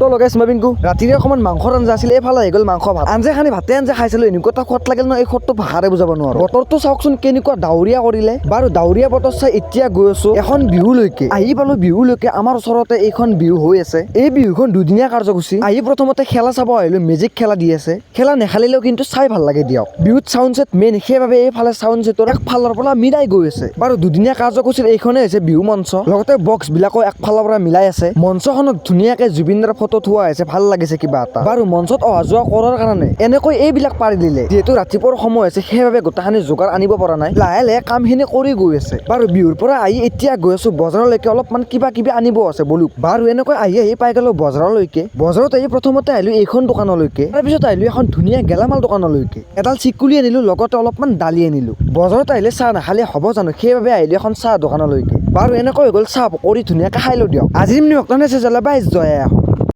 তো লগাইছ মই পিংকু ৰাতিৰে অকণমান মাংসৰ আঞ্জা আছিলে এইফালে আহি গ'ল মাংস ভাত আঞ্জা খানি ভাতে আঞ্জা খাইছিলোঁ এনেকুৱা এটা সোৱাদ লাগিল ন এই সোৱাদটো ভাষাৰে বুজাব নোৱাৰো বতৰটো চাওকচোন কেনেকুৱা ডাৱৰীয়া কৰিলে বাৰু ডাৱৰীয়া বতৰ চাই এতিয়া গৈ আছো এখন বিহুলৈকে আহি পালো বিহুলৈকে আমাৰ ওচৰতে এইখন বিহু হৈ আছে এই বিহুখন দুদিনীয়া কাৰ্যসূচী আহি প্ৰথমতে খেলা চাব আহিলো মেজিক খেলা দি আছে খেলা নেখালিলেও কিন্তু চাই ভাল লাগে দিয়ক বিহুত চাউণ্ড ছেট মেইন সেইবাবে এইফালে চাউণ্ড ছেটৰ একফালৰ পৰা মিলাই গৈ আছে বাৰু দুদিনীয়া কাৰ্যসূচীৰ এইখনে হৈছে বিহু মঞ্চ লগতে বক্স বিলাকো একফালৰ পৰা মিলাই আছে মঞ্চখনত ধুনীয়াকে জুবিনদাৰ ফটো থোৱা আছে ভাল লাগিছে কিবা এটা বাৰু মঞ্চত অহা যোৱা কৰাৰ কাৰণে এনেকৈ এইবিলাক পাৰি দিলে যিহেতু ৰাতিপুৱাৰ সময় আছে সেইবাবে গোটেইখিনি যোগাৰ আনিব পৰা নাই লাহে লাহে কামখিনি কৰি গৈ আছে বাৰু বিহুৰ পৰা আহি এতিয়া গৈ আছো বজাৰলৈকে অলপমান কিবা কিবি আনিব আছে বলো বাৰু এনেকৈ আহি পাই গলো বজাৰলৈকে বজাৰত আহি প্ৰথমতে আহিলো এইখন দোকানলৈকে তাৰপিছত আহিলো এখন ধুনীয়া গেলামাল দোকানলৈকে এডাল চিকুলি আনিলো লগতে অলপমান দালি আনিলো বজাৰত আহিলে চাহ নাখালে হ'ব জানো সেইবাবে আহিলো এখন চাহ দোকানলৈকে বাৰু এনেকৈ হৈ গ'ল চাহ পকৰি ধুনীয়াকৈ খাই লওঁ দিয়ক আজিৰ নিমখ জয় আহোঁ।